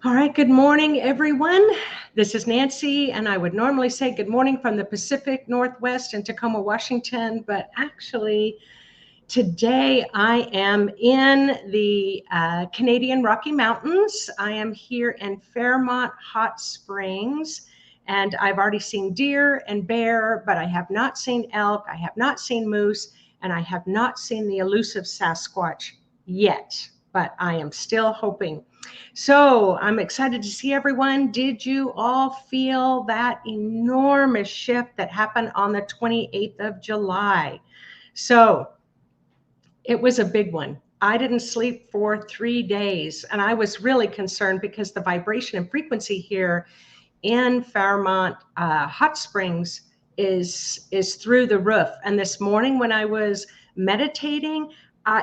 All right, good morning, everyone. This is Nancy, and I would normally say good morning from the Pacific Northwest in Tacoma, Washington, but actually, today I am in the Canadian Rocky Mountains. I am here in Fairmont Hot Springs, and I've already seen deer and bear, but I have not seen elk, I have not seen moose, and I have not seen the elusive Sasquatch yet, but I am still hoping. So I'm excited to see everyone. Did you all feel that enormous shift that happened on the 28th of July? So it was a big one. I didn't sleep for 3 days, and I was really concerned because the vibration and frequency here in Fairmont Hot Springs is through the roof. And this morning when I was meditating,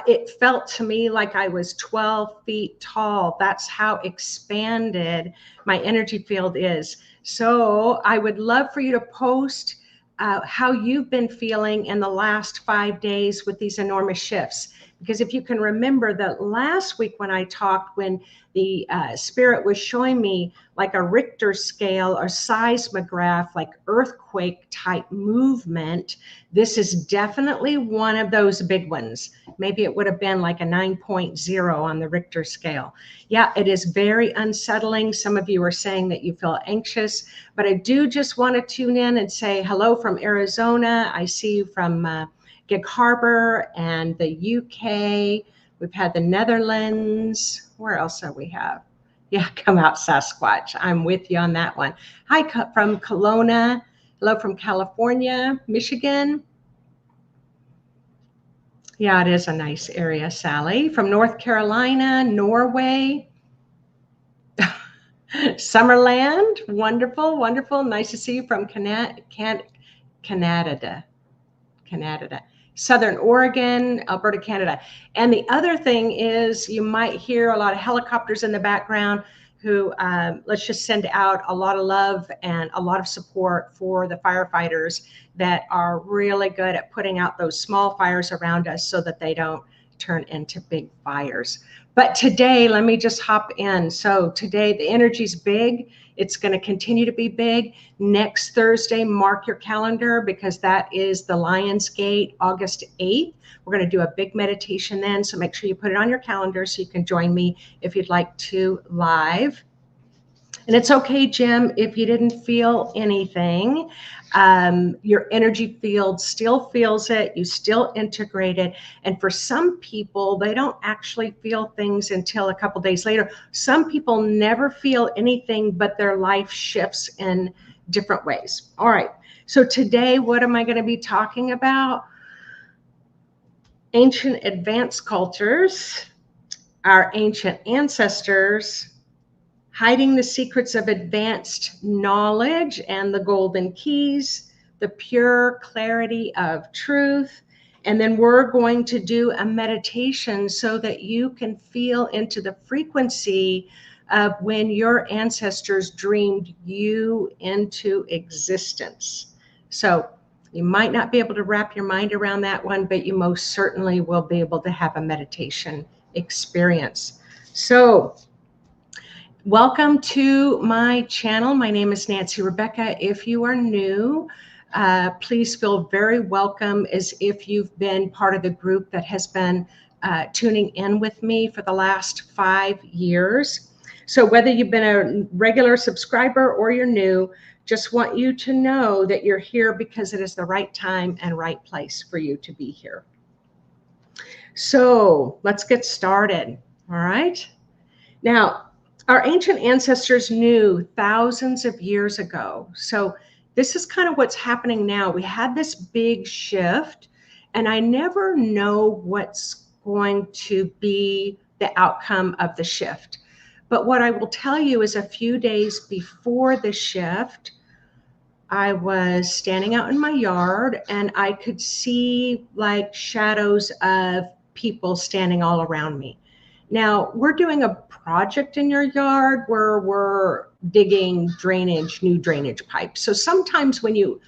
it felt to me like I was 12 feet tall. That's how expanded my energy field is. So I would love for you to post how you've been feeling in the last 5 days with these enormous shifts. Because if you can remember that last week when I talked, when the spirit was showing me like a Richter scale or seismograph, like earthquake type movement, this is definitely one of those big ones. Maybe it would have been like a 9.0 on the Richter scale. Yeah, it is very unsettling. Some of you are saying that you feel anxious, but I do just want to tune in and say hello from Arizona. I see you from Gig Harbor and the UK. We've had the Netherlands. Where else do we have? Yeah, come out Sasquatch. I'm with you on that one. Hi from Kelowna. Hello from California, Michigan. Yeah, it is a nice area, Sally. From North Carolina, Norway. Summerland, wonderful, wonderful. Nice to see you from Canada. Southern Oregon, Alberta, Canada. And the other thing is you might hear a lot of helicopters in the background who, let's just send out a lot of love and a lot of support for the firefighters that are really good at putting out those small fires around us so that they don't turn into big fires. But today, let me just hop in. So today the energy's big. It's going to continue to be big. Next Thursday, mark your calendar because that is the Lion's Gate, August 8th. We're going to do a big meditation then. So make sure you put it on your calendar so you can join me if you'd like to live. And it's okay, Jim, if you didn't feel anything. Your energy field still feels it. You still integrate it. And for some people, they don't actually feel things until a couple days later. Some people never feel anything, but their life shifts in different ways. All right. So today, what am I going to be talking about? Ancient advanced cultures, our ancient ancestors, hiding the secrets of advanced knowledge and the golden keys, the pure clarity of truth. And then we're going to do a meditation so that you can feel into the frequency of when your ancestors dreamed you into existence. So you might not be able to wrap your mind around that one, but you most certainly will be able to have a meditation experience. So welcome to my channel. My name is Nancy Rebecca. If you are new, please feel very welcome as if you've been part of the group that has been tuning in with me for the last 5 years. So whether you've been a regular subscriber or you're new, just want you to know that you're here because it is the right time and right place for you to be here. So let's get started. All right. Now, our ancient ancestors knew thousands of years ago. So this is kind of what's happening now. We had this big shift, and I never know what's going to be the outcome of the shift. But what I will tell you is a few days before the shift, I was standing out in my yard and I could see like shadows of people standing all around me. Now, we're doing a project in your yard where we're digging new drainage pipes. So sometimes when you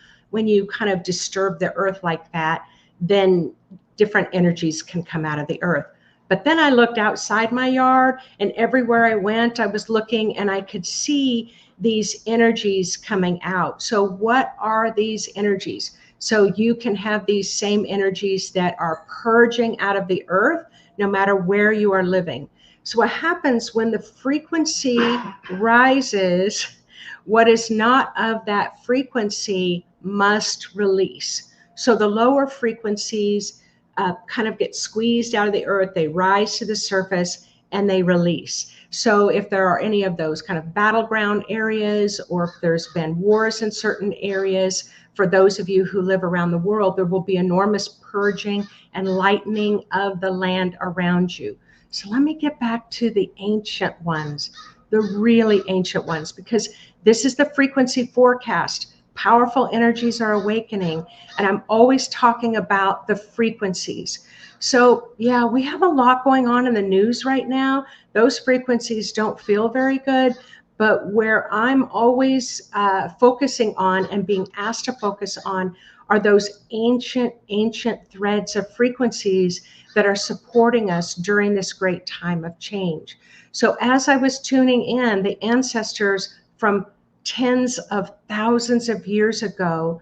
kind of disturb the earth like that, then different energies can come out of the earth. But then I looked outside my yard, and everywhere I went, I was looking and I could see these energies coming out. So what are these energies? So you can have these same energies that are purging out of the earth, no matter where you are living. So what happens when the frequency rises, what is not of that frequency must release. So the lower frequencies kind of get squeezed out of the earth, they rise to the surface, and they release. So if there are any of those kind of battleground areas, or if there's been wars in certain areas, for those of you who live around the world, there will be enormous purging and lightening of the land around you. So let me get back to the ancient ones, the really ancient ones, because this is the frequency forecast. Powerful energies are awakening, and I'm always talking about the frequencies. So yeah, we have a lot going on in the news right now. Those frequencies don't feel very good, but where I'm always focusing on and being asked to focus on are those ancient threads of frequencies that are supporting us during this great time of change. So as I was tuning in, the ancestors from tens of thousands of years ago,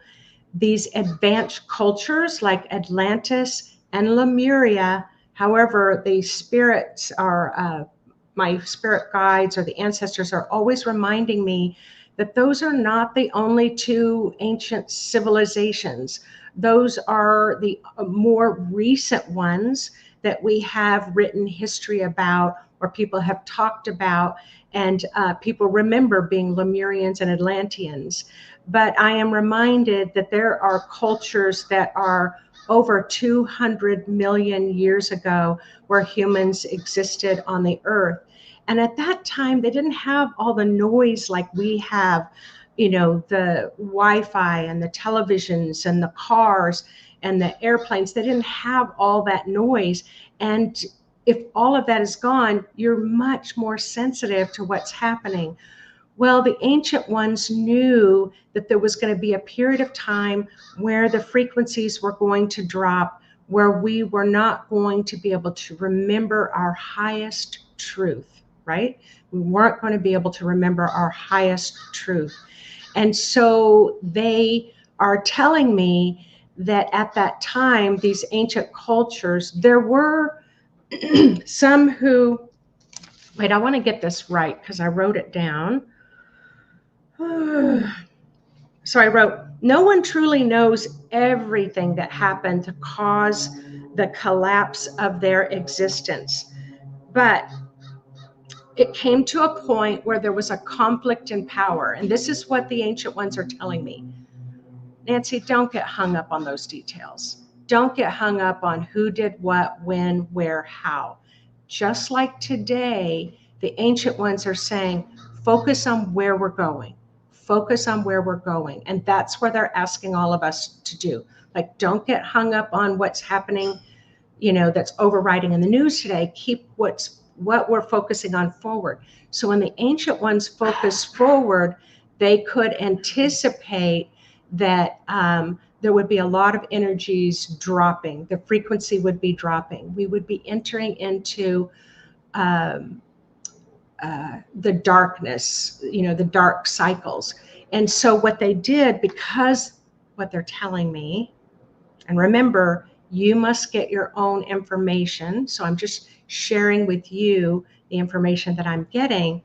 these advanced cultures like Atlantis and Lemuria, however, the spirits are, my spirit guides or the ancestors are always reminding me that those are not the only two ancient civilizations. Those are the more recent ones that we have written history about, or people have talked about, and people remember being Lemurians and Atlanteans. But I am reminded that there are cultures that are over 200 million years ago where humans existed on the earth. And at that time, they didn't have all the noise like we have, you know, the Wi-Fi and the televisions and the cars and the airplanes. They didn't have all that noise. And if all of that is gone, you're much more sensitive to what's happening. Well, the ancient ones knew that there was going to be a period of time where the frequencies were going to drop, where we were not going to be able to remember our highest truth, right? We weren't going to be able to remember our highest truth. And so they are telling me that at that time, these ancient cultures, there were some who, wait, I want to get this right because I wrote it down. So I wrote, no one truly knows everything that happened to cause the collapse of their existence. But it came to a point where there was a conflict in power. And this is what the ancient ones are telling me. Nancy, don't get hung up on those details. Don't get hung up on who did what, when, where, how. Just like today, the ancient ones are saying, focus on where we're going. Focus on where we're going. And that's where they're asking all of us to do. Like, don't get hung up on what's happening, you know, that's overriding in the news today. Keep what we're focusing on forward. So when the ancient ones focus forward, they could anticipate that there would be a lot of energies dropping. The frequency would be dropping. We would be entering into the darkness, you know, the dark cycles. And so what they did, because what they're telling me, and remember, you must get your own information. So I'm just sharing with you the information that I'm getting,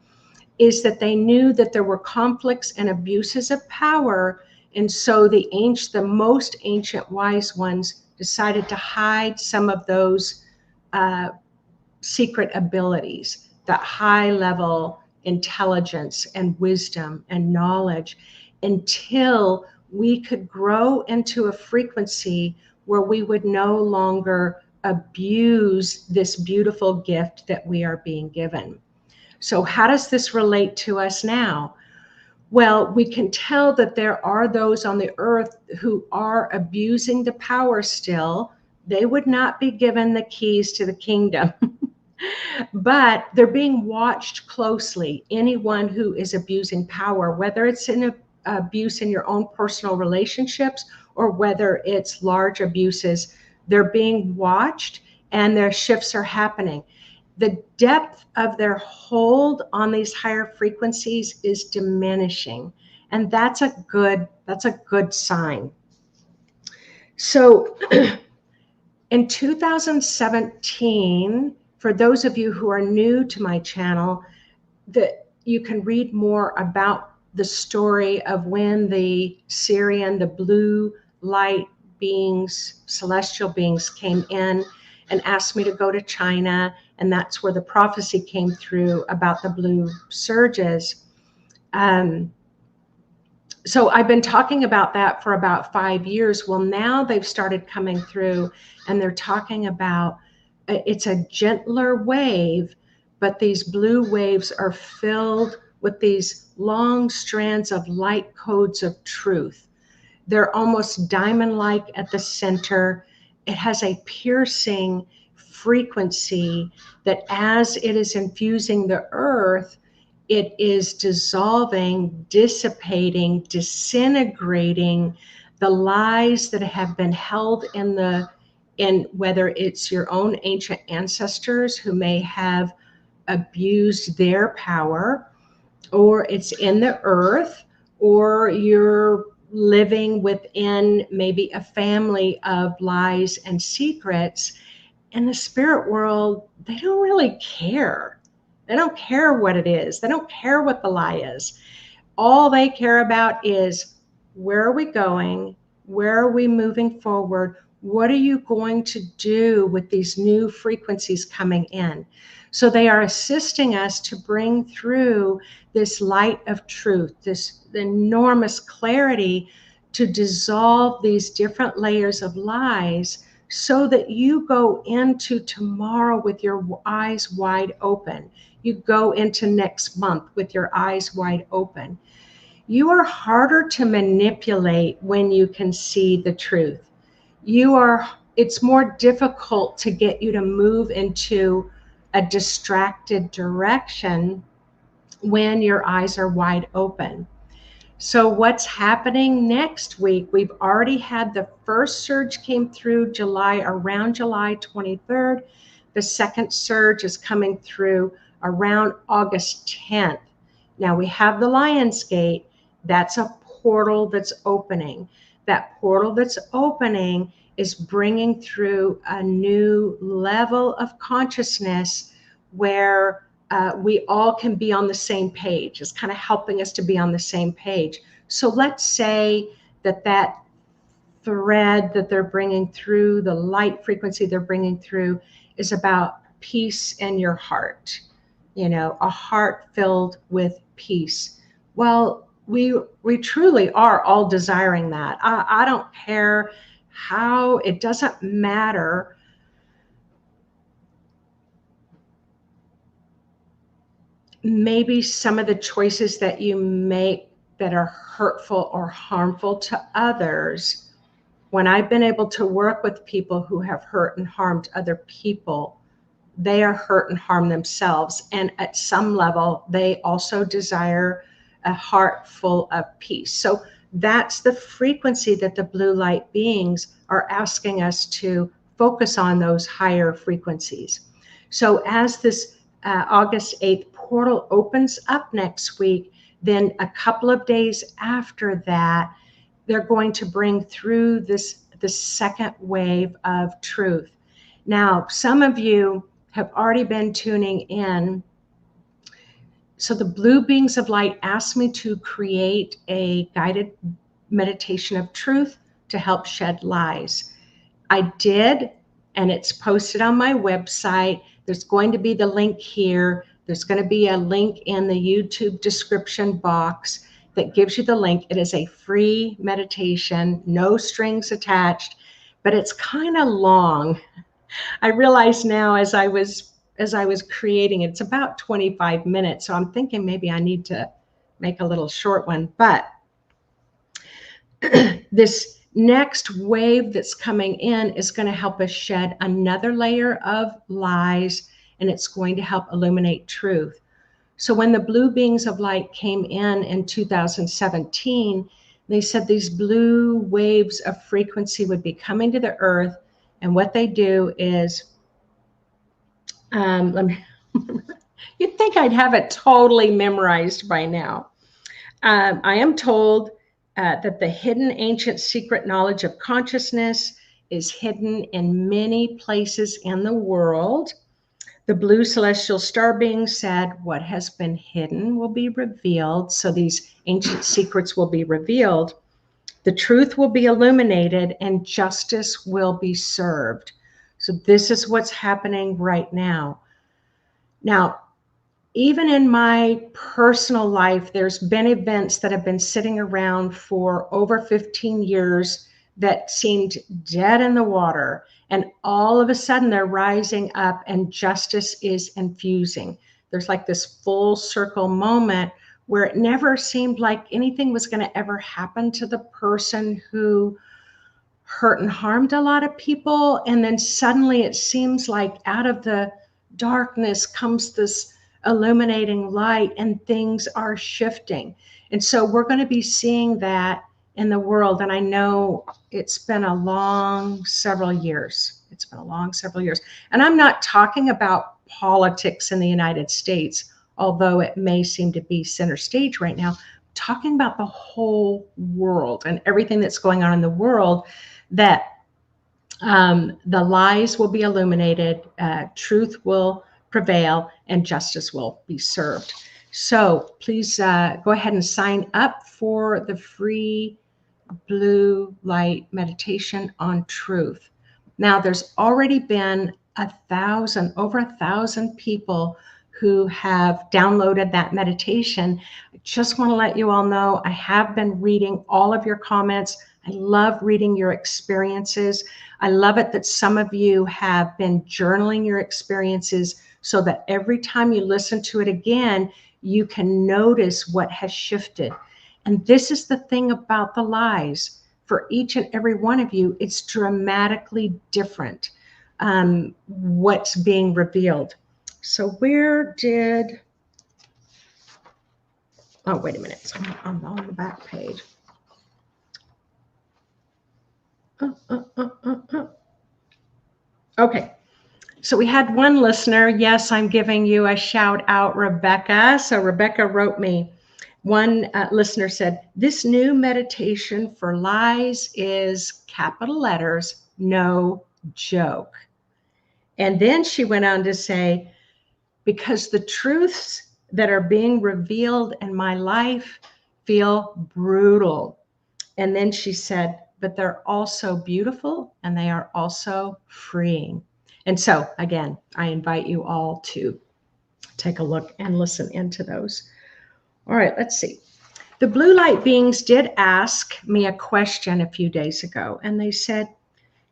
is that they knew that there were conflicts and abuses of power. And so the most ancient wise ones decided to hide some of those secret abilities, that high level intelligence and wisdom and knowledge, until we could grow into a frequency where we would no longer abuse this beautiful gift that we are being given. So how does this relate to us now? Well, we can tell that there are those on the earth who are abusing the power still. They would not be given the keys to the kingdom. But they're being watched closely. Anyone who is abusing power, whether it's in abuse in your own personal relationships or whether it's large abuses, they're being watched and their shifts are happening. The depth of their hold on these higher frequencies is diminishing, and that's a good sign. So in 2017, for those of you who are new to my channel, that you can read more about the story of when the Sirian, the blue light beings, celestial beings, came in and asked me to go to China, and that's where the prophecy came through about the blue surges. So I've been talking about that for about 5 years. Well, now they've started coming through, and they're talking about it's a gentler wave, but these blue waves are filled with these long strands of light codes of truth. They're almost diamond-like at the center. It has a piercing frequency that as it is infusing the earth, it is dissolving, dissipating, disintegrating the lies that have been held in whether it's your own ancient ancestors who may have abused their power, or it's in the earth, or you're living within maybe a family of lies and secrets. In the spirit world, they don't really care. They don't care what it is. They don't care what the lie is. All they care about is, where are we going? Where are we moving forward? What are you going to do with these new frequencies coming in? So they are assisting us to bring through this light of truth, this enormous clarity, to dissolve these different layers of lies, so that you go into tomorrow with your eyes wide open. You go into next month with your eyes wide open. You are harder to manipulate when you can see the truth. It's more difficult to get you to move into a distracted direction when your eyes are wide open. So what's happening next week? We've already had the first surge came through around July 23rd. The second surge is coming through around August 10th. Now we have the Lion's Gate. That's a portal that's opening. That portal that's opening is bringing through a new level of consciousness where we all can be on the same page. It's kind of helping us to be on the same page. So let's say that thread that they're bringing through, the light frequency they're bringing through, is about peace in your heart. A heart filled with peace. Well, we truly are all desiring that. I don't care how, it doesn't matter. Maybe some of the choices that you make that are hurtful or harmful to others. When I've been able to work with people who have hurt and harmed other people, they are hurt and harmed themselves. And at some level, they also desire a heart full of peace. So that's the frequency that the blue light beings are asking us to focus on, those higher frequencies. So as this August 8th portal opens up next week, then a couple of days after that, they're going to bring through the second wave of truth. Now, some of you have already been tuning in. So the blue beings of light asked me to create a guided meditation of truth to help shed lies. I did, and it's posted on my website. There's going to be the link here. There's going to be a link in the YouTube description box that gives you the link. It is a free meditation, no strings attached, but it's kind of long. I realize now as I was creating it, it's about 25 minutes. So I'm thinking maybe I need to make a little short one. But this next wave that's coming in is going to help us shed another layer of lies, and it's going to help illuminate truth. So when the blue beings of light came in 2017, they said these blue waves of frequency would be coming to the earth, and what they do is Let me. You'd think I'd have it totally memorized by now. I am told that the hidden ancient secret knowledge of consciousness is hidden in many places in the world. The blue celestial star being said, what has been hidden will be revealed. So these ancient secrets will be revealed. The truth will be illuminated and justice will be served. So this is what's happening right now. Now, even in my personal life, there's been events that have been sitting around for over 15 years that seemed dead in the water. And all of a sudden they're rising up and justice is infusing. There's like this full circle moment where it never seemed like anything was going to ever happen to the person who hurt and harmed a lot of people. And then suddenly it seems like out of the darkness comes this illuminating light and things are shifting. And so we're going to be seeing that in the world. And I know it's been a long several years. It's been a long several years. And I'm not talking about politics in the United States, although it may seem to be center stage right now. I'm talking about the whole world and everything that's going on in the world, that the lies will be illuminated, truth will prevail, and justice will be served. So please go ahead and sign up for the free blue light meditation on truth. Now, there's already been over 1,000 people who have downloaded that meditation. I just want to let you all know I have been reading all of your comments. I love reading your experiences. I love it that some of you have been journaling your experiences so that every time you listen to it again, you can notice what has shifted. And this is the thing about the lies. For each and every one of you, it's dramatically different what's being revealed. So where did, oh, wait a minute. So I'm on the back page. Okay. So we had one listener. Yes, I'm giving you a shout out, Rebecca. So Rebecca wrote me. One listener said, this new meditation for lies is capital letters, no joke. And then she went on to say, because the truths that are being revealed in my life feel brutal. And then she said, but they're also beautiful and they are also freeing. And so again, I invite you all to take a look and listen into those. All right, let's see. The blue light beings did ask me a question a few days ago, and they said,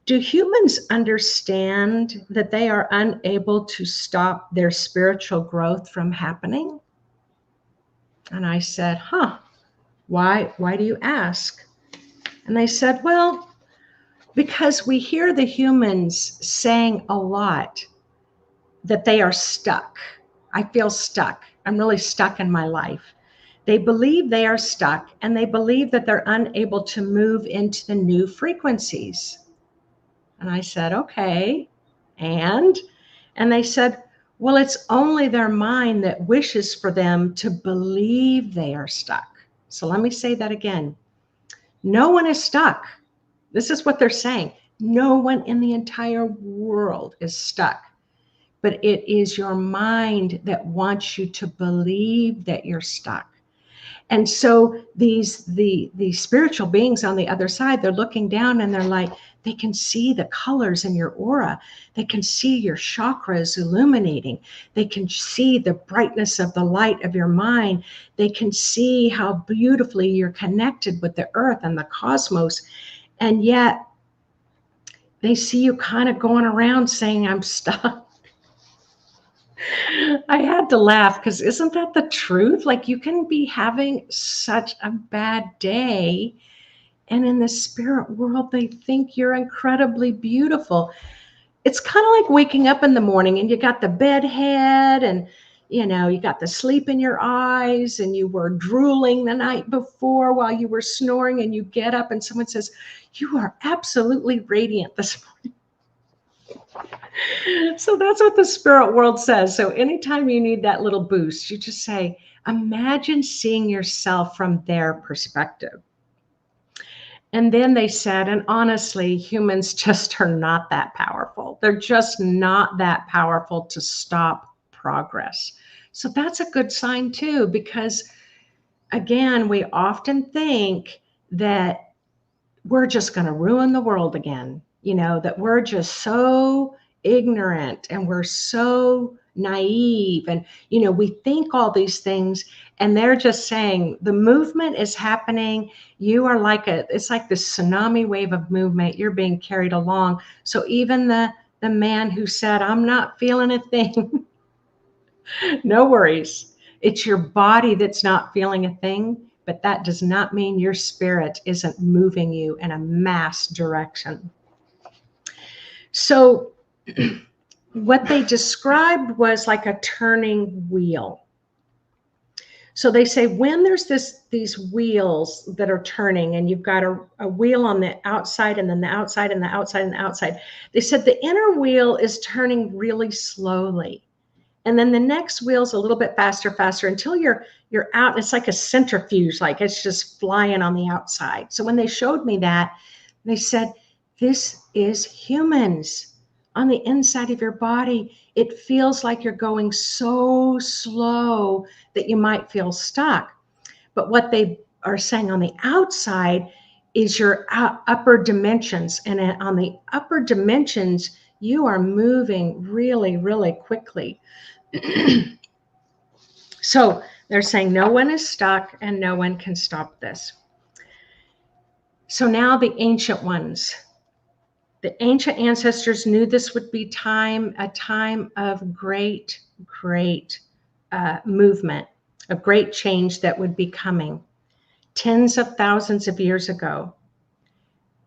do humans understand that they are unable to stop their spiritual growth from happening? And I said, why do you ask? And they said, well, because we hear the humans saying a lot that they are stuck. I feel stuck. I'm really stuck in my life. They believe they are stuck and they believe that they're unable to move into the new frequencies. And I said, okay. And they said, well, it's only their mind that wishes for them to believe they are stuck. So let me say that again. No one is stuck. This is what they're saying. No one in the entire world is stuck. But it is your mind that wants you to believe that you're stuck. And so the spiritual beings on the other side, they're looking down and they're like, they can see the colors in your aura. They can see your chakras illuminating. They can see the brightness of the light of your mind. They can see how beautifully you're connected with the earth and the cosmos. And yet they see you kind of going around saying, I'm stuck. I had to laugh because isn't that the truth? Like you can be having such a bad day and in the spirit world, they think you're incredibly beautiful. It's kind of like waking up in the morning and you got the bed head and you got the sleep in your eyes and you were drooling the night before while you were snoring and you get up and someone says, you are absolutely radiant this morning. So that's what the spirit world says. So anytime you need that little boost, you just say, imagine seeing yourself from their perspective. And then they said, and honestly, humans just are not that powerful. They're just not that powerful to stop progress. So that's a good sign too, because again, we often think that we're just going to ruin the world again, that we're just so ignorant and we're so naive. And, we think all these things, and they're just saying the movement is happening. You are it's like this tsunami wave of movement. You're being carried along. So even the man who said, I'm not feeling a thing, no worries. It's your body that's not feeling a thing, but that does not mean your spirit isn't moving you in a mass direction. So what they described was like a turning wheel. So they say when there's these wheels that are turning and you've got a wheel on the outside and then the outside and the outside and the outside, they said the inner wheel is turning really slowly. And then the next wheel's a little bit faster until you're out. And it's like a centrifuge, like it's just flying on the outside. So when they showed me that, they said, this is humans on the inside of your body. It feels like you're going so slow that you might feel stuck. But what they are saying on the outside is your upper dimensions. And on the upper dimensions, you are moving really, really quickly. So they're saying no one is stuck and no one can stop this. So now the ancient ones, the ancient ancestors knew this would be a time of great movement, of great change that would be coming tens of thousands of years ago.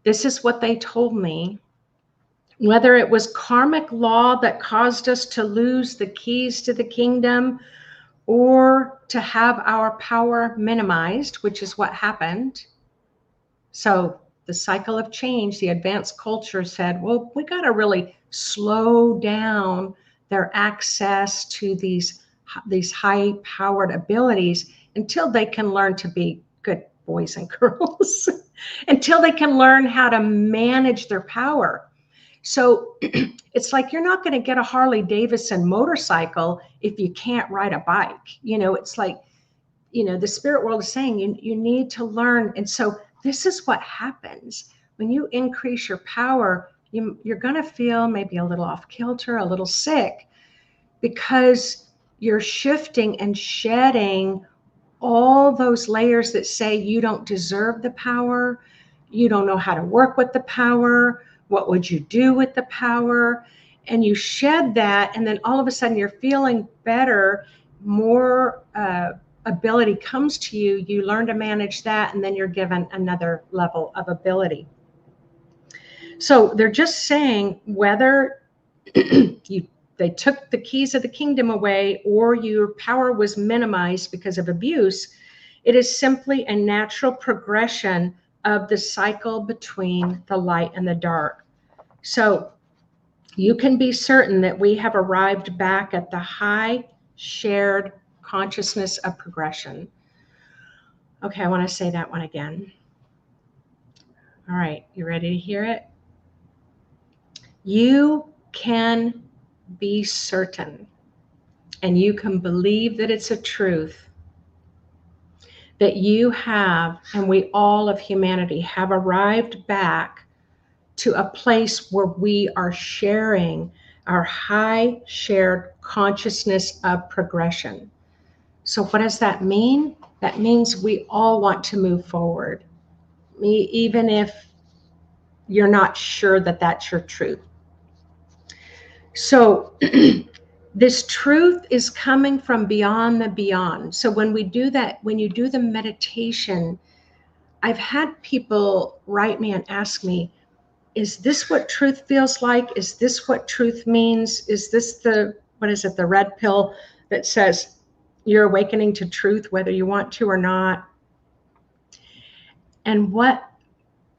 This is what they told me. Whether it was karmic law that caused us to lose the keys to the kingdom or to have our power minimized, which is what happened. So the cycle of change, the advanced culture said, well, we got to really slow down their access to these high-powered abilities until they can learn to be good boys and girls, until they can learn how to manage their power. So it's like you're not going to get a Harley Davidson motorcycle if you can't ride a bike. It's like, the spirit world is saying you need to learn. And so this is what happens when you increase your power. You're going to feel maybe a little off kilter, a little sick, because you're shifting and shedding all those layers that say you don't deserve the power. You don't know how to work with the power. What would you do with the power? And you shed that, and then all of a sudden you're feeling better, more ability comes to you. You learn to manage that, and then you're given another level of ability. So they're just saying whether they took the keys of the kingdom away or your power was minimized because of abuse, it is simply a natural progression of the cycle between the light and the dark. So you can be certain that we have arrived back at the high shared consciousness of progression. Okay, I want to say that one again. All right, you ready to hear it? You can be certain, and you can believe that it's a truth, that you have, and we all of humanity have arrived back to a place where we are sharing our high shared consciousness of progression. So what does that mean? That means we all want to move forward, even if you're not sure that that's your truth. So this truth is coming from beyond the beyond. So when we do that, when you do the meditation, I've had people write me and ask me, is this what truth feels like? Is this what truth means? Is this the red pill that says you're awakening to truth, whether you want to or not? And what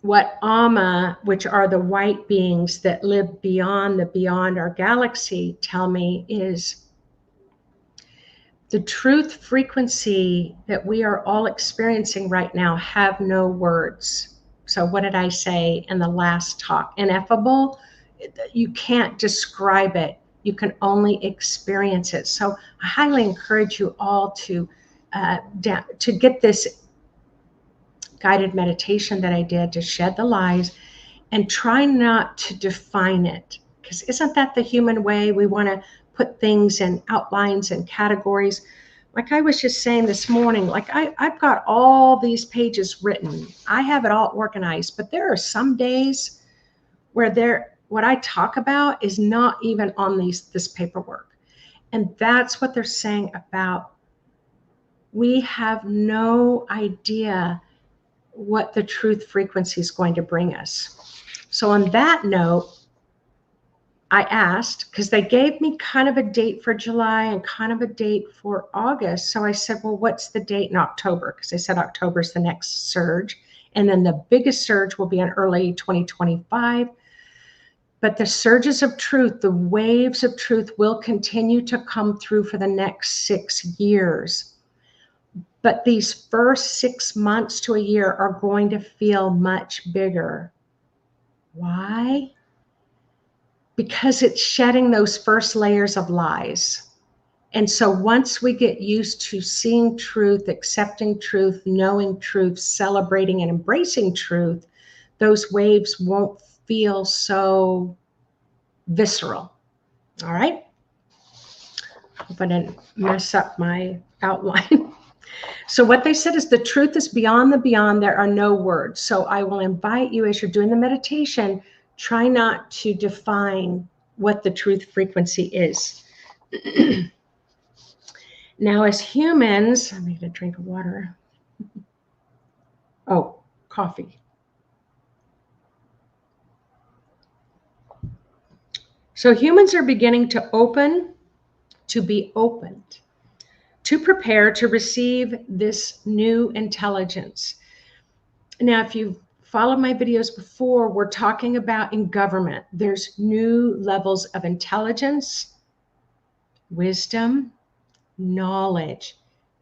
what Amma, which are the white beings that live beyond our galaxy, tell me is the truth frequency that we are all experiencing right now have no words. So what did I say in the last talk? Ineffable, you can't describe it. You can only experience it. So I highly encourage you all to get this guided meditation that I did to shed the lies and try not to define it. Because isn't that the human way? We want to put things in outlines and categories. Like I was just saying this morning, like I've got all these pages written. I have it all organized, but there are some days where what I talk about is not even on this paperwork. And that's what they're saying about we have no idea what the truth frequency is going to bring us. So on that note, I asked, because they gave me kind of a date for July and kind of a date for August. So I said, well, what's the date in October? Because they said October is the next surge. And then the biggest surge will be in early 2025. But the surges of truth, the waves of truth will continue to come through for the next 6 years. But these first 6 months to a year are going to feel much bigger. Why? Because it's shedding those first layers of lies. And so once we get used to seeing truth, accepting truth, knowing truth, celebrating and embracing truth, those waves won't feel so visceral. All right? Hope I didn't mess up my outline. So what they said is the truth is beyond the beyond. There are no words. So I will invite you as you're doing the meditation, try not to define what the truth frequency is. Now, as humans, I'm going to drink of water. Oh, coffee. So humans are beginning to be opened, to prepare to receive this new intelligence. Now, if you've followed my videos before, we're talking about in government, there's new levels of intelligence, wisdom, knowledge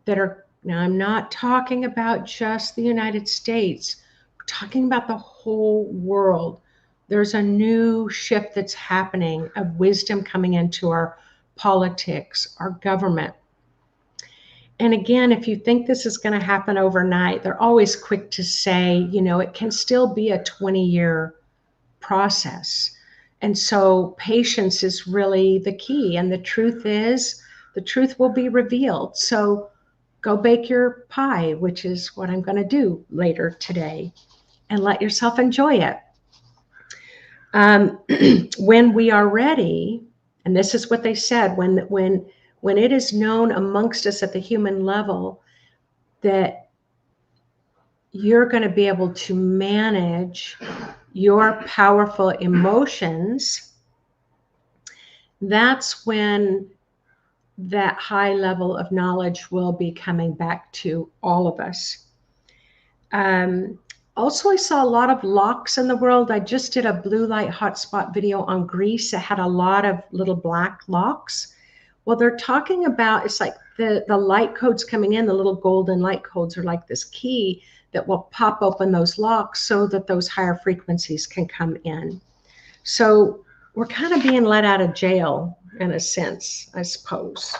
that are, now I'm not talking about just the United States, we're talking about the whole world. There's a new shift that's happening of wisdom coming into our politics, our government. And again, if you think this is going to happen overnight, they're always quick to say, you know, it can still be a 20-year process. And so patience is really the key. And the truth is, the truth will be revealed. So go bake your pie, which is what I'm going to do later today, and let yourself enjoy it. When we are ready, and this is what they said, when it is known amongst us at the human level that you're going to be able to manage your powerful emotions, that's when that high level of knowledge will be coming back to all of us. Also, I saw a lot of locks in the world. I just did a blue light hotspot video on Greece that had a lot of little black locks. Well, they're talking about, it's like the light codes coming in, the little golden light codes are like this key that will pop open those locks so that those higher frequencies can come in. So we're kind of being let out of jail in a sense, I suppose.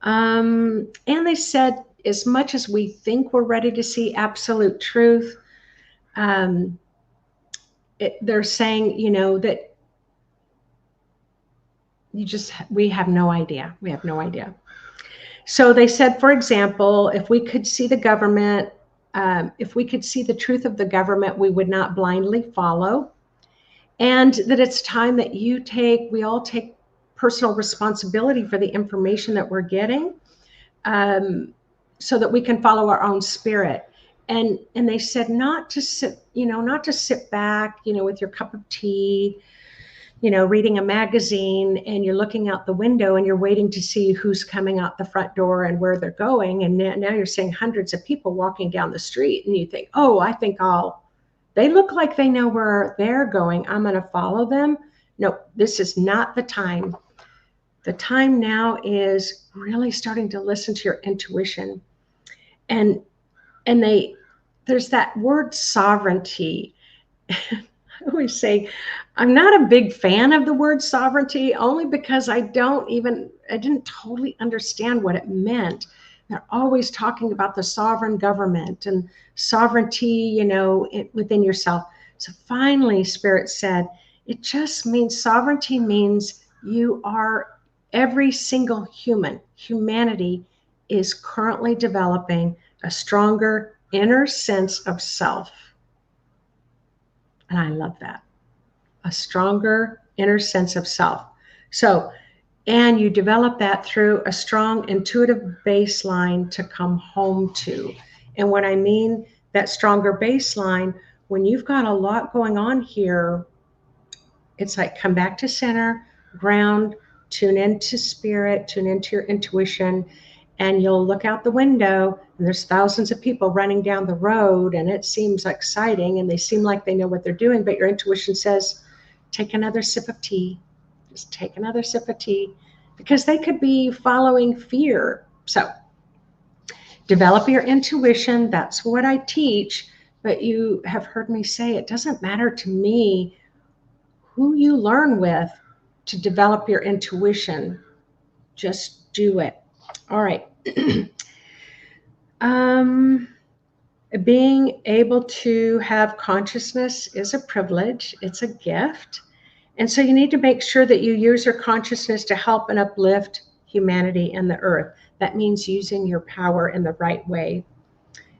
And they said, as much as we think we're ready to see absolute truth, they're saying, you know, that we have no idea. We have no idea. So they said, for example, if we could see the government, if we could see the truth of the government, we would not blindly follow. And that it's time that we all take personal responsibility for the information that we're getting, so that we can follow our own spirit. And they said not to sit back, with your cup of tea, reading a magazine and you're looking out the window and you're waiting to see who's coming out the front door and where they're going. And now you're seeing hundreds of people walking down the street and you think, oh, they look like they know where they're going. I'm going to follow them. No, this is not the time. The time now is really starting to listen to your intuition. And there's that word sovereignty. I always say, I'm not a big fan of the word sovereignty, only because I didn't totally understand what it meant. They're always talking about the sovereign government and sovereignty, within yourself. So finally, Spirit said, it just means sovereignty means you are every single humanity is currently developing a stronger inner sense of self. And I love that. A stronger inner sense of self. And you develop that through a strong intuitive baseline to come home to. And when I mean that stronger baseline, when you've got a lot going on here, it's like come back to center, ground, tune into spirit, tune into your intuition, and you'll look out the window and there's thousands of people running down the road and it seems exciting and they seem like they know what they're doing, but your intuition says, take another sip of tea. Just take another sip of tea, because they could be following fear. So develop your intuition. That's what I teach. But you have heard me say it doesn't matter to me who you learn with to develop your intuition. Just do it. All right. Being able to have consciousness is a privilege. It's a gift. And so you need to make sure that you use your consciousness to help and uplift humanity and the earth. That means using your power in the right way.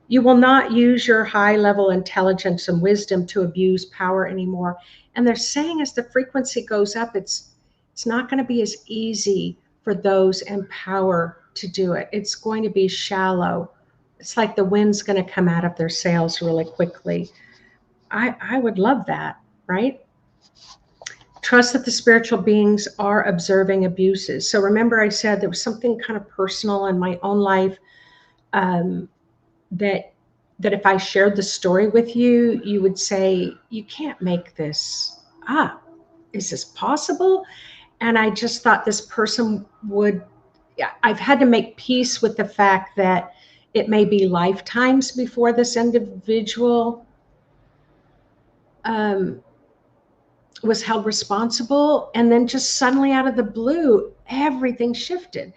You will not use your high-level intelligence and wisdom to abuse power anymore. And they're saying as the frequency goes up, it's not going to be as easy for those in power to do it. It's going to be shallow. It's like the wind's going to come out of their sails really quickly. I would love that, right? Trust that the spiritual beings are observing abuses. So remember I said there was something kind of personal in my own life that if I shared the story with you, you would say, you can't make this up. Is this possible? And I just thought this person would, I've had to make peace with the fact that it may be lifetimes before this individual was held responsible. And then just suddenly out of the blue, everything shifted.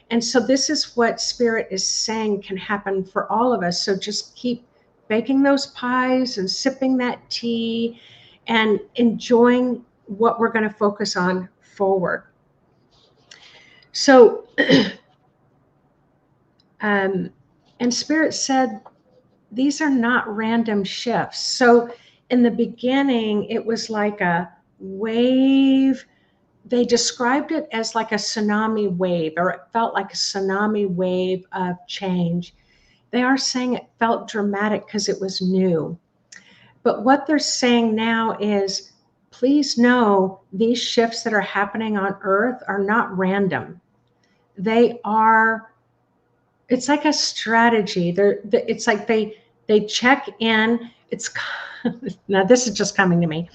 And so this is what Spirit is saying can happen for all of us. So just keep baking those pies and sipping that tea and enjoying what we're going to focus on forward. So, and Spirit said, these are not random shifts. So in the beginning, it was like a wave. They described it as like a tsunami wave, or it felt like a tsunami wave of change. They are saying it felt dramatic because it was new. But what they're saying now is, please know these shifts that are happening on Earth are not random. They are, it's like a strategy. It's like they check in. Now this is just coming to me.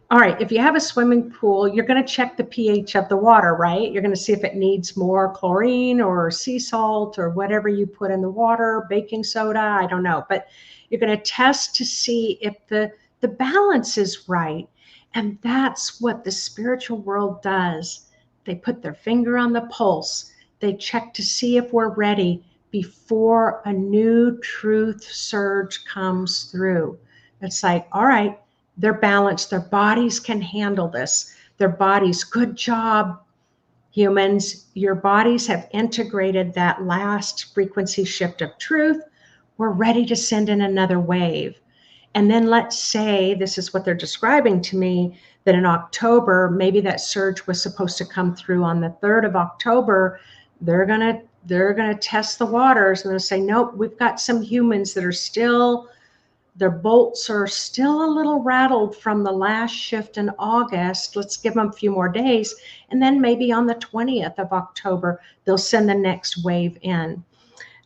All right, if you have a swimming pool, you're going to check the pH of the water, right? You're going to see if it needs more chlorine or sea salt or whatever you put in the water, baking soda, I don't know. But you're going to test to see if the balance is right. And that's what the spiritual world does. They put their finger on the pulse. They check to see if we're ready before a new truth surge comes through. It's like, all right, they're balanced. Their bodies can handle this. Their bodies, good job, humans. Your bodies have integrated that last frequency shift of truth. We're ready to send in another wave. And then let's say, this is what they're describing to me, that in October, maybe that surge was supposed to come through on the 3rd of October. They're gonna test the waters and they'll say, nope, we've got some humans that are still Their bolts are still a little rattled from the last shift in August. Let's give them a few more days. And then maybe on the 20th of October, they'll send the next wave in.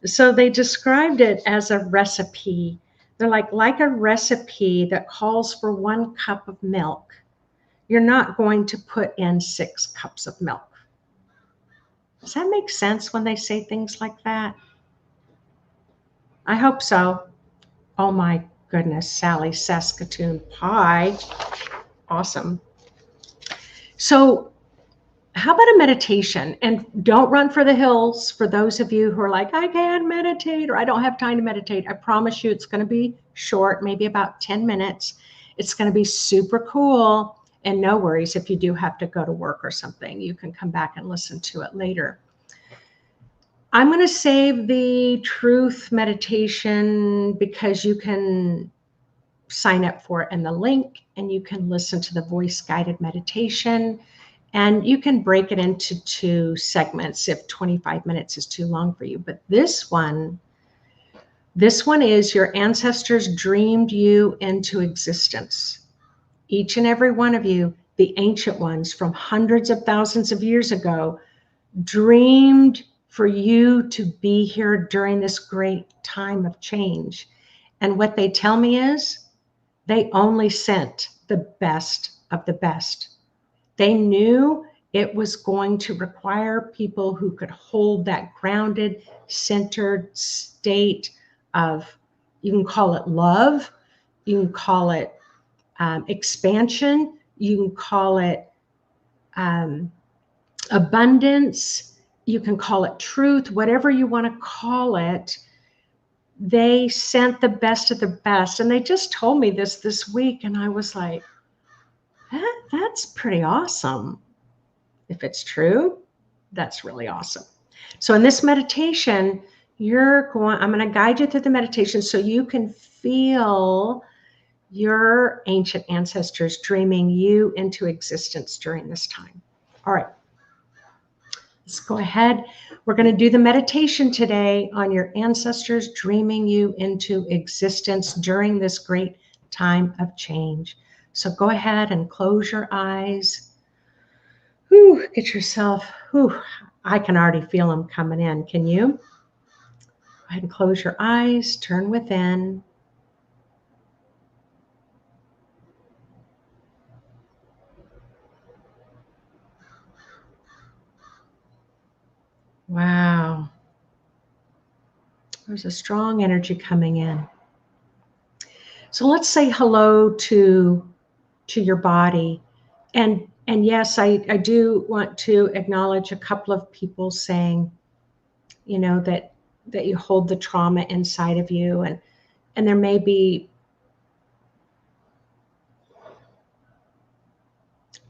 So they described it as a recipe. They're like a recipe that calls for 1 cup of milk. You're not going to put in 6 cups of milk. Does that make sense when they say things like that? I hope so. Oh my goodness, Sally, Saskatoon pie. Awesome. So how about a meditation? And don't run for the hills for those of you who are like, I can't meditate or I don't have time to meditate. I promise you it's going to be short, maybe about 10 minutes. It's going to be super cool. And no worries if you do have to go to work or something, you can come back and listen to it later. I'm going to save the truth meditation because you can sign up for it in the link and you can listen to the voice guided meditation. And you can break it into 2 segments if 25 minutes is too long for you. But this one is your ancestors dreamed you into existence. Each and every one of you, the ancient ones from hundreds of thousands of years ago, dreamed for you to be here during this great time of change. And what they tell me is they only sent the best of the best. They knew it was going to require people who could hold that grounded, centered state of, you can call it love, you can call it expansion, you can call it abundance, you can call it truth, whatever you want to call it. They sent the best of the best. And they just told me this week, and I was like, that's pretty awesome. If it's true, that's really awesome. So in this meditation, I'm going to guide you through the meditation so you can feel your ancient ancestors dreaming you into existence during this time. All right, let's go ahead. We're going to do the meditation today on your ancestors dreaming you into existence during this great time of change. So go ahead and close your eyes. Whew, get yourself, I can already feel them coming in. Can you? Go ahead and close your eyes, turn within. Wow. There's a strong energy coming in. So let's say hello to your body. And yes, I do want to acknowledge a couple of people saying, that you hold the trauma inside of you, and there may be,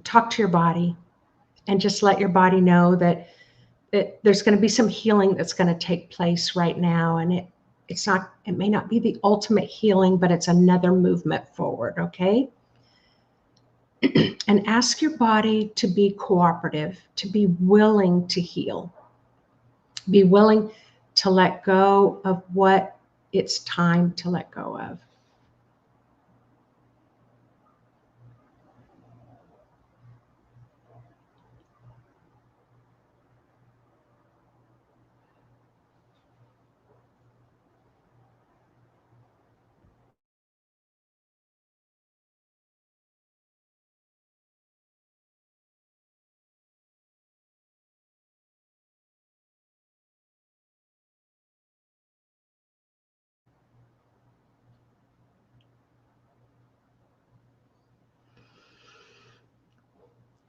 talk to your body and just let your body know that there's going to be some healing that's going to take place right now. And it may not be the ultimate healing, but it's another movement forward. Okay. And ask your body to be cooperative, to be willing to heal, be willing to let go of what it's time to let go of.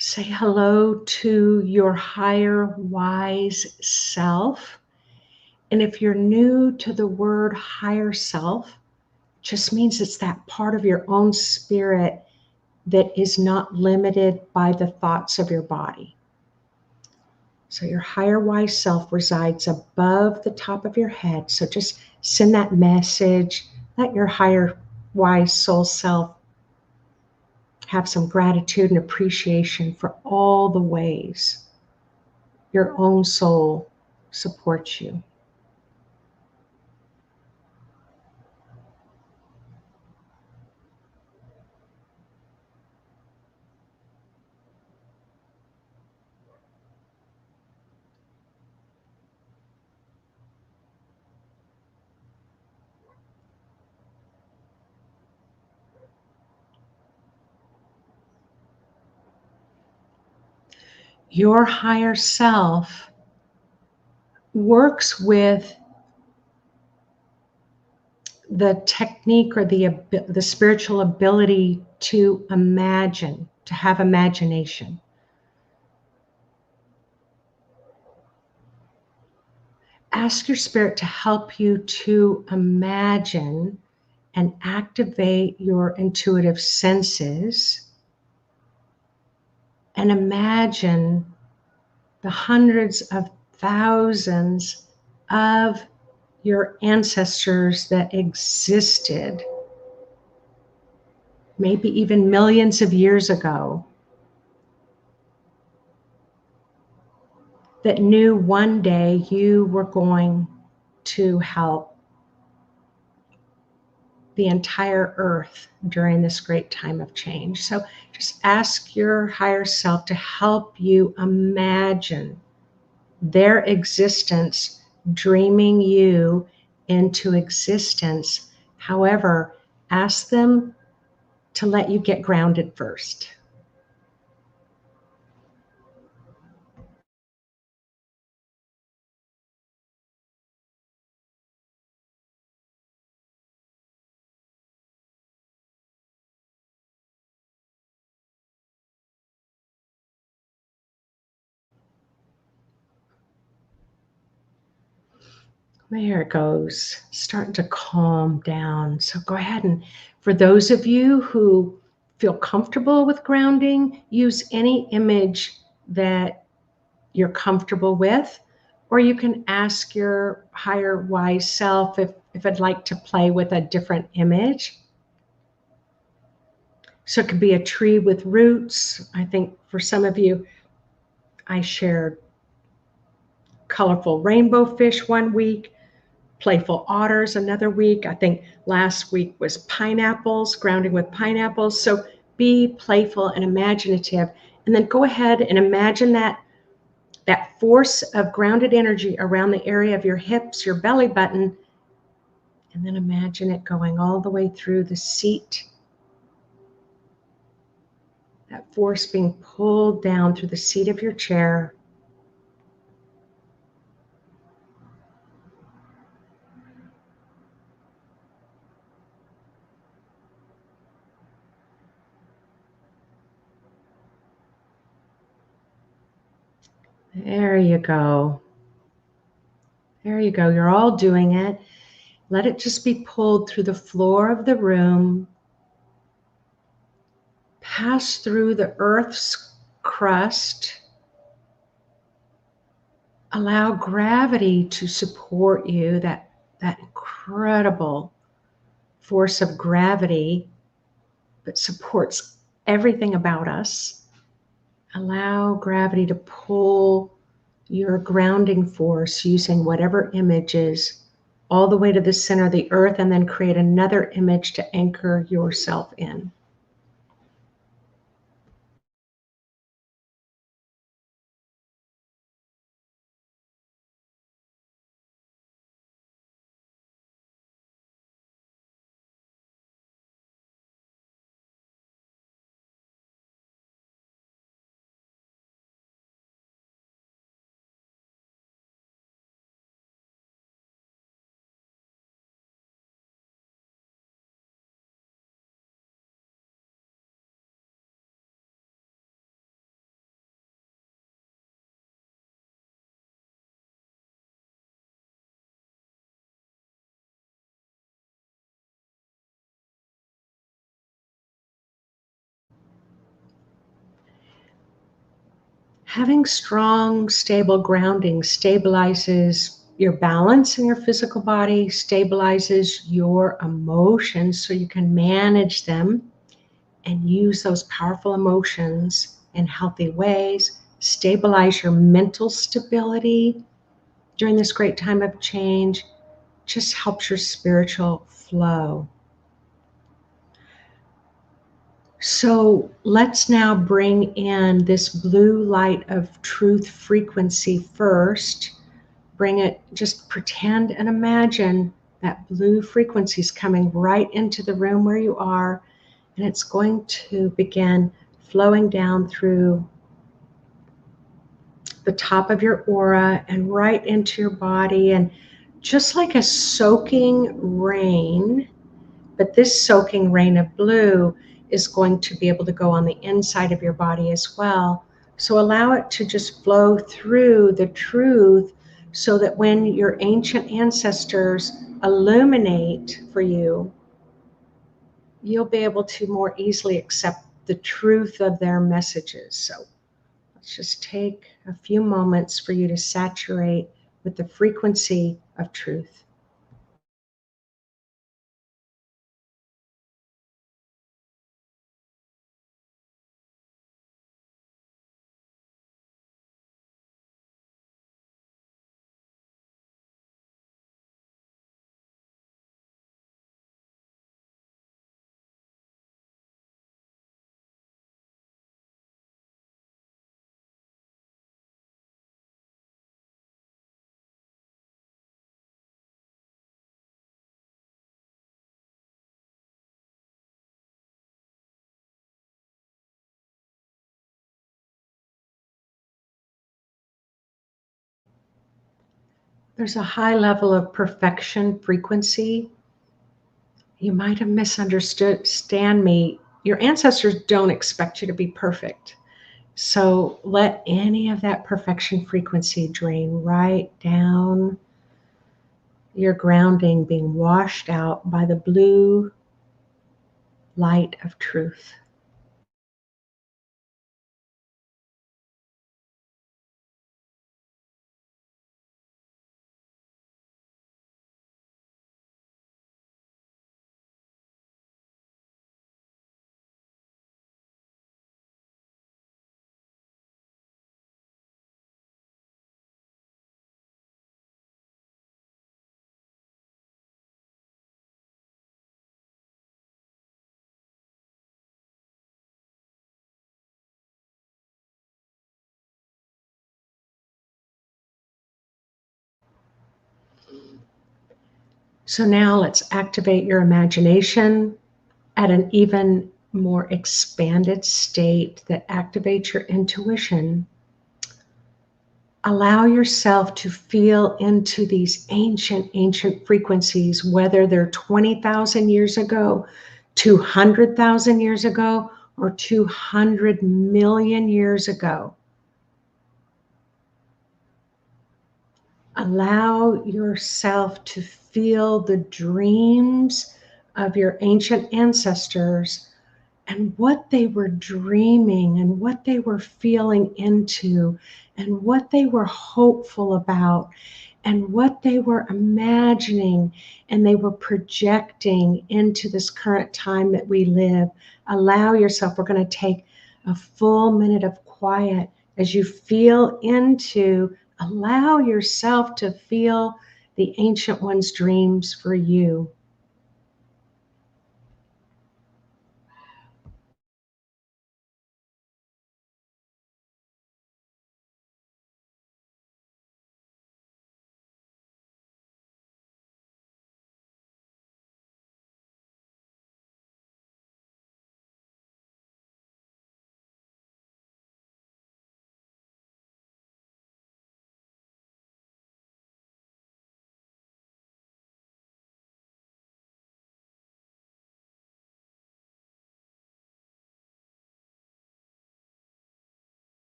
Say hello to your higher wise self. And if you're new to the word higher self, just means it's that part of your own spirit that is not limited by the thoughts of your body. So your higher wise self resides above the top of your head. So just send that message, let your higher wise soul self have some gratitude and appreciation for all the ways your own soul supports you. your higher self works with the technique or the spiritual ability to imagine, to have imagination. Ask your spirit to help you to imagine and activate your intuitive senses and imagine the hundreds of thousands of your ancestors that existed, maybe even millions of years ago, that knew one day you were going to help the entire earth during this great time of change. So just ask your higher self to help you imagine their existence, dreaming you into existence. However, ask them to let you get grounded first. There it goes, starting to calm down. So go ahead, and for those of you who feel comfortable with grounding, use any image that you're comfortable with, or you can ask your higher wise self if I'd like to play with a different image. So it could be a tree with roots. I think for some of you, I shared colorful rainbow fish one week, playful otters another week. I think last week was pineapples, grounding with pineapples. So be playful and imaginative, and then go ahead and imagine that force of grounded energy around the area of your hips, your belly button, and then imagine it going all the way through the seat. That force being pulled down through the seat of your chair. There you go. There you go. You're all doing it. Let it just be pulled through the floor of the room, pass through the earth's crust. Allow gravity to support you, that incredible force of gravity that supports everything about us. Allow gravity to pull your grounding force using whatever images all the way to the center of the earth, and then create another image to anchor yourself in. Having strong, stable grounding stabilizes your balance in your physical body, stabilizes your emotions so you can manage them and use those powerful emotions in healthy ways, stabilize your mental stability during this great time of change, just helps your spiritual flow. So let's now bring in this blue light of truth frequency first. Bring it, just pretend and imagine that blue frequency is coming right into the room where you are, and it's going to begin flowing down through the top of your aura and right into your body. And just like a soaking rain, but this soaking rain of blue is going to be able to go on the inside of your body as well. So allow it to just flow through the truth so that when your ancient ancestors illuminate for you, you'll be able to more easily accept the truth of their messages. So let's just take a few moments for you to saturate with the frequency of truth. There's a high level of perfection frequency. You might have misunderstood me. Your ancestors don't expect you to be perfect. So let any of that perfection frequency drain right down your grounding, being washed out by the blue light of truth. So now let's activate your imagination at an even more expanded state that activates your intuition. Allow yourself to feel into these ancient frequencies, whether they're 20,000 years ago, 200,000 years ago, or 200 million years ago. Allow yourself to feel the dreams of your ancient ancestors and what they were dreaming and what they were feeling into and what they were hopeful about and what they were imagining and they were projecting into this current time that we live. Allow yourself, we're going to take a full minute of quiet as you feel into, allow yourself to feel the ancient one's dreams for you.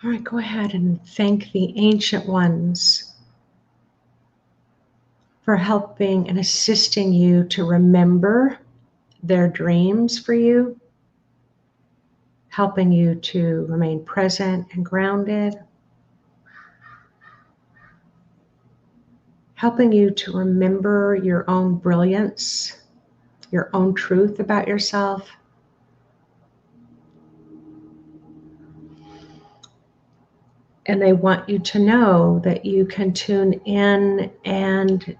All right, go ahead and thank the ancient ones for helping and assisting you to remember their dreams for you, helping you to remain present and grounded, helping you to remember your own brilliance, your own truth about yourself. And they want you to know that you can tune in and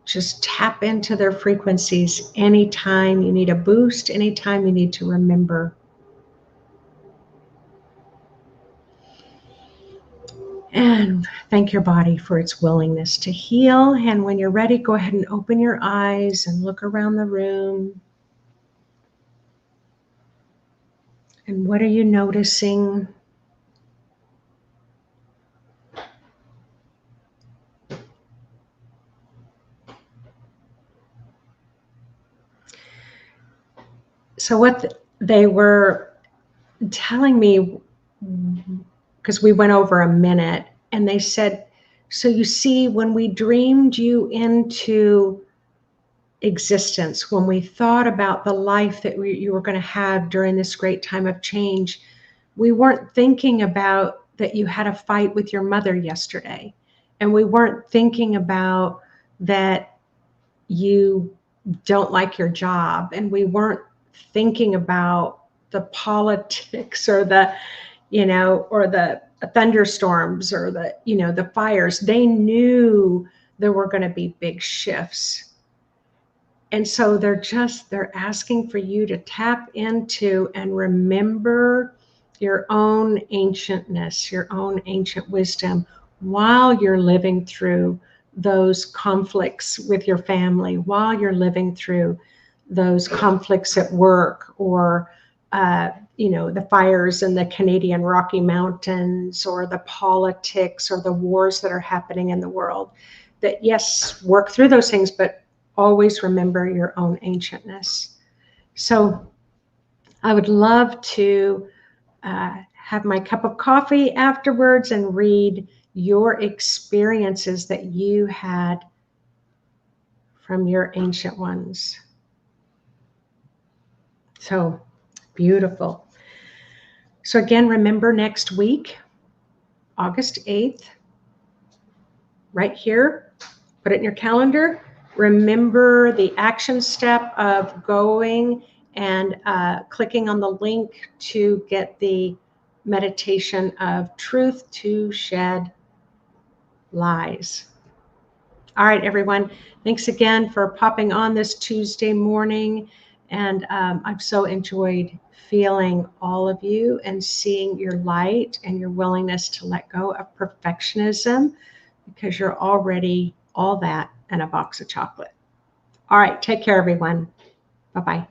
just tap into their frequencies anytime you need a boost, anytime you need to remember. And thank your body for its willingness to heal. And when you're ready, go ahead and open your eyes and look around the room. And what are you noticing? So what they were telling me, because we went over a minute, and they said, so you see, when we dreamed you into existence, when we thought about the life that you were going to have during this great time of change, we weren't thinking about that you had a fight with your mother yesterday. And we weren't thinking about that you don't like your job. And we weren't thinking about the politics or the, or the thunderstorms or the, the fires. They knew there were going to be big shifts. And so they're asking for you to tap into and remember your own ancientness, your own ancient wisdom while you're living through those conflicts with your family, while you're living through those conflicts at work, or the fires in the Canadian Rocky Mountains, or the politics or the wars that are happening in the world. That, yes, work through those things, but always remember your own ancientness. So I would love to have my cup of coffee afterwards and read your experiences that you had from your ancient ones. So beautiful. So again, remember next week, August 8th, right here, put it in your calendar. Remember the action step of going and clicking on the link to get the meditation of Truth to Shed Lies. All right, everyone. Thanks again for popping on this Tuesday morning. And I've so enjoyed feeling all of you and seeing your light and your willingness to let go of perfectionism, because you're already all that and a box of chocolate. All right, take care, everyone. Bye-bye.